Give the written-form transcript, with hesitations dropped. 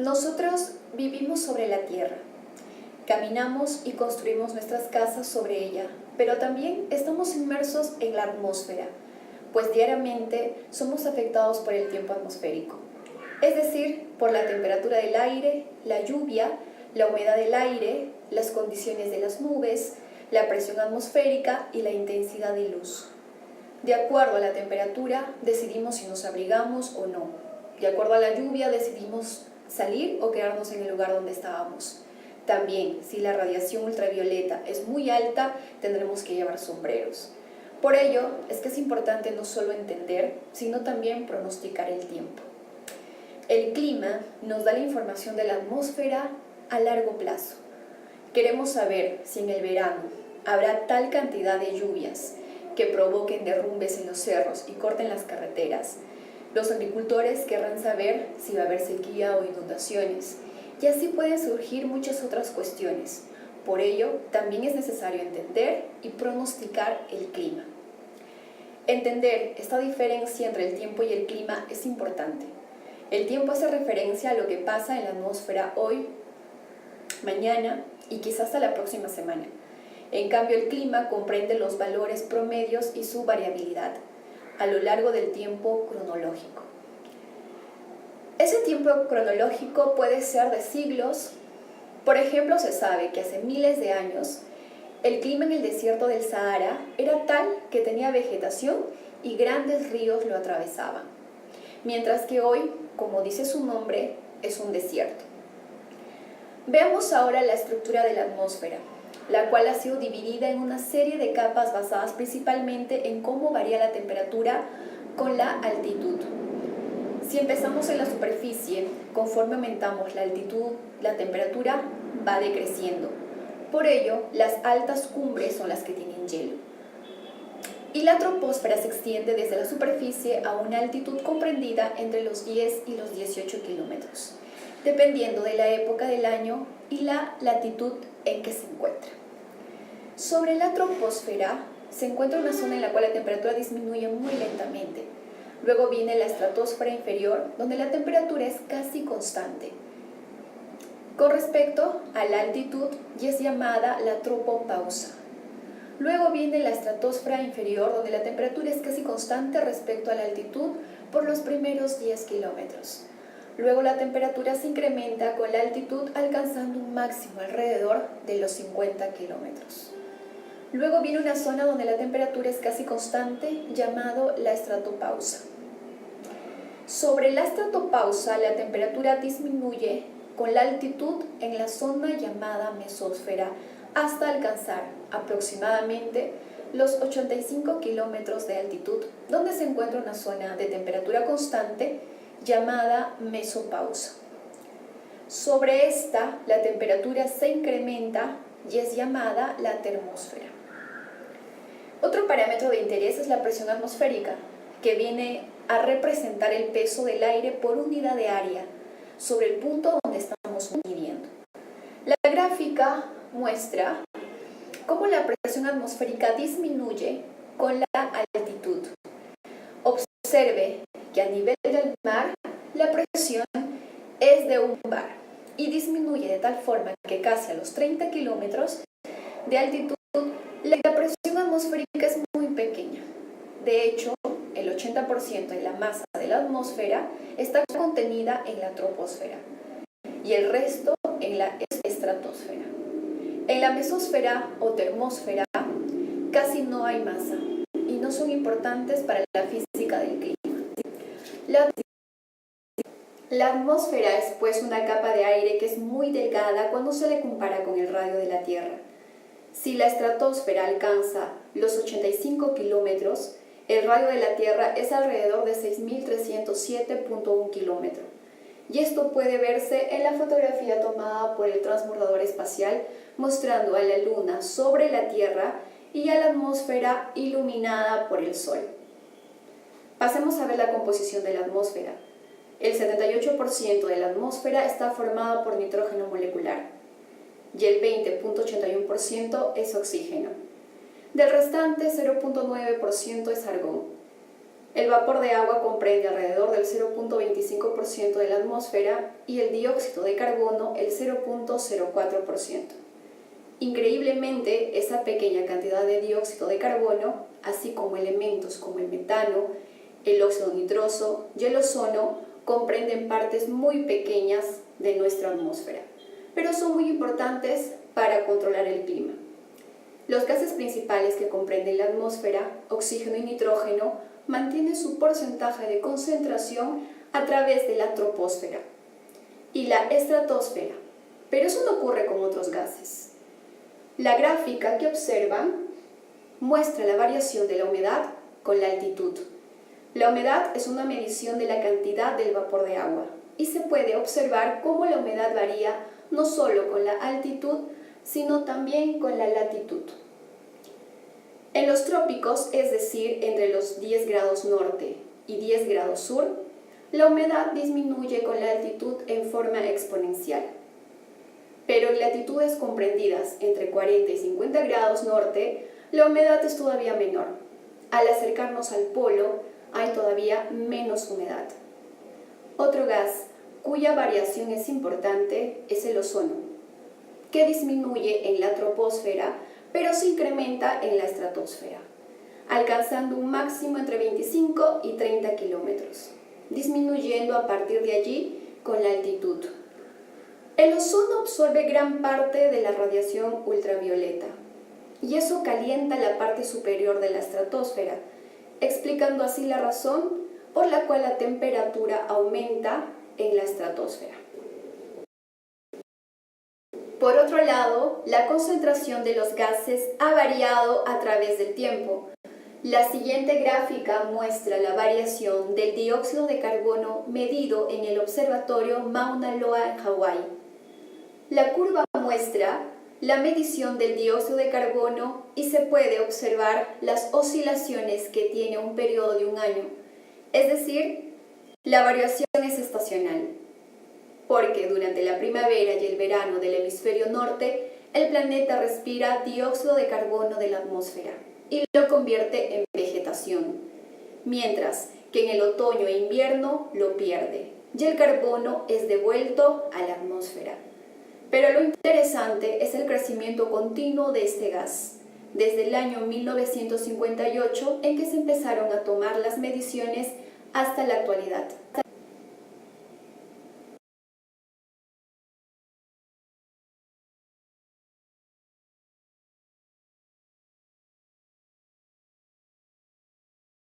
Nosotros vivimos sobre la Tierra, caminamos y construimos nuestras casas sobre ella, pero también estamos inmersos en la atmósfera, pues diariamente somos afectados por el tiempo atmosférico, es decir, por la temperatura del aire, la lluvia, la humedad del aire, las condiciones de las nubes, la presión atmosférica y la intensidad de luz. De acuerdo a la temperatura, decidimos si nos abrigamos o no. De acuerdo a la lluvia, decidimos salir o quedarnos en el lugar donde estábamos. También, si la radiación ultravioleta es muy alta, tendremos que llevar sombreros. Por ello, es que es importante no solo entender, sino también pronosticar el tiempo. El clima nos da la información de la atmósfera a largo plazo. Queremos saber si en el verano habrá tal cantidad de lluvias que provoquen derrumbes en los cerros y corten las carreteras. Los agricultores querrán saber si va a haber sequía o inundaciones, y así pueden surgir muchas otras cuestiones. Por ello, también es necesario entender y pronosticar el clima. Entender esta diferencia entre el tiempo y el clima es importante. El tiempo hace referencia a lo que pasa en la atmósfera hoy, mañana y quizás hasta la próxima semana. En cambio, el clima comprende los valores promedios y su variabilidad a lo largo del tiempo cronológico. Ese tiempo cronológico puede ser de siglos. Por ejemplo, se sabe que hace miles de años el clima en el desierto del Sahara era tal que tenía vegetación y grandes ríos lo atravesaban, mientras que hoy, como dice su nombre, es un desierto. Veamos ahora la estructura de la atmósfera, la cual ha sido dividida en una serie de capas basadas principalmente en cómo varía la temperatura con la altitud. Si empezamos en la superficie, conforme aumentamos la altitud, la temperatura va decreciendo. Por ello, las altas cumbres son las que tienen hielo. Y la troposfera se extiende desde la superficie a una altitud comprendida entre los 10 y los 18 kilómetros, dependiendo de la época del año y la latitud en que se encuentra. Sobre la troposfera se encuentra una zona en la cual la temperatura disminuye muy lentamente. Luego viene la estratosfera inferior, donde la temperatura es casi constante. Con respecto a la altitud, y es llamada la tropopausa. Luego viene la estratosfera inferior, donde la temperatura es casi constante respecto a la altitud por los primeros 10 kilómetros. Luego la temperatura se incrementa con la altitud, alcanzando un máximo alrededor de los 50 kilómetros. Luego viene una zona donde la temperatura es casi constante, llamado la estratopausa. Sobre la estratopausa, la temperatura disminuye con la altitud en la zona llamada mesósfera hasta alcanzar aproximadamente los 85 kilómetros de altitud, donde se encuentra una zona de temperatura constante llamada mesopausa. Sobre esta, la temperatura se incrementa y es llamada la termósfera. Otro parámetro de interés es la presión atmosférica, que viene a representar el peso del aire por unidad de área sobre el punto donde estamos midiendo. La gráfica muestra cómo la presión atmosférica disminuye con la altitud. Observe que a nivel del mar la presión es de 1 bar y disminuye de tal forma que casi a los 30 kilómetros de altitud la presión atmosférica es muy pequeña. De hecho, el 80% de la masa de la atmósfera está contenida en la troposfera y el resto en la estratosfera. En la mesósfera o termósfera casi no hay masa y no son importantes para la física del clima. La atmósfera es pues una capa de aire que es muy delgada cuando se le compara con el radio de la Tierra. Si la estratosfera alcanza los 85 kilómetros, el radio de la Tierra es alrededor de 6.307.1 kilómetros. Y esto puede verse en la fotografía tomada por el transbordador espacial, mostrando a la Luna sobre la Tierra y a la atmósfera iluminada por el Sol. Pasemos a ver la composición de la atmósfera. El 78% de la atmósfera está formada por nitrógeno molecular y el 20.81% es oxígeno. Del restante, 0.9% es argón. El vapor de agua comprende alrededor del 0.25% de la atmósfera y el dióxido de carbono el 0.04%. Increíblemente, esa pequeña cantidad de dióxido de carbono, así como elementos como el metano, el óxido nitroso y el ozono, comprenden partes muy pequeñas de nuestra atmósfera, pero son muy importantes para controlar el clima. Los gases principales que comprenden la atmósfera, oxígeno y nitrógeno, mantienen su porcentaje de concentración a través de la troposfera y la estratosfera, pero eso no ocurre con otros gases. La gráfica que observan muestra la variación de la humedad con la altitud. La humedad es una medición de la cantidad del vapor de agua y se puede observar cómo la humedad varía no solo con la altitud, sino también con la latitud. En los trópicos, es decir, entre los 10 grados norte y 10 grados sur, la humedad disminuye con la altitud en forma exponencial. Pero en latitudes comprendidas entre 40 y 50 grados norte, la humedad es todavía menor. Al acercarnos al polo, hay todavía menos humedad. Otro gas cuya variación es importante es el ozono, que disminuye en la troposfera, pero se incrementa en la estratosfera, alcanzando un máximo entre 25 y 30 kilómetros, disminuyendo a partir de allí con la altitud. El ozono absorbe gran parte de la radiación ultravioleta, y eso calienta la parte superior de la estratosfera, explicando así la razón por la cual la temperatura aumenta en la estratosfera. Por otro lado, la concentración de los gases ha variado a través del tiempo. La siguiente gráfica muestra la variación del dióxido de carbono medido en el observatorio Mauna Loa en Hawái. La curva muestra la medición del dióxido de carbono y se puede observar las oscilaciones que tiene un periodo de un año, es decir, la variación es estacional, porque durante la primavera y el verano del hemisferio norte, el planeta respira dióxido de carbono de la atmósfera y lo convierte en vegetación, mientras que en el otoño e invierno lo pierde y el carbono es devuelto a la atmósfera. Pero lo interesante es el crecimiento continuo de este gas, desde el año 1958 en que se empezaron a tomar las mediciones hasta la actualidad.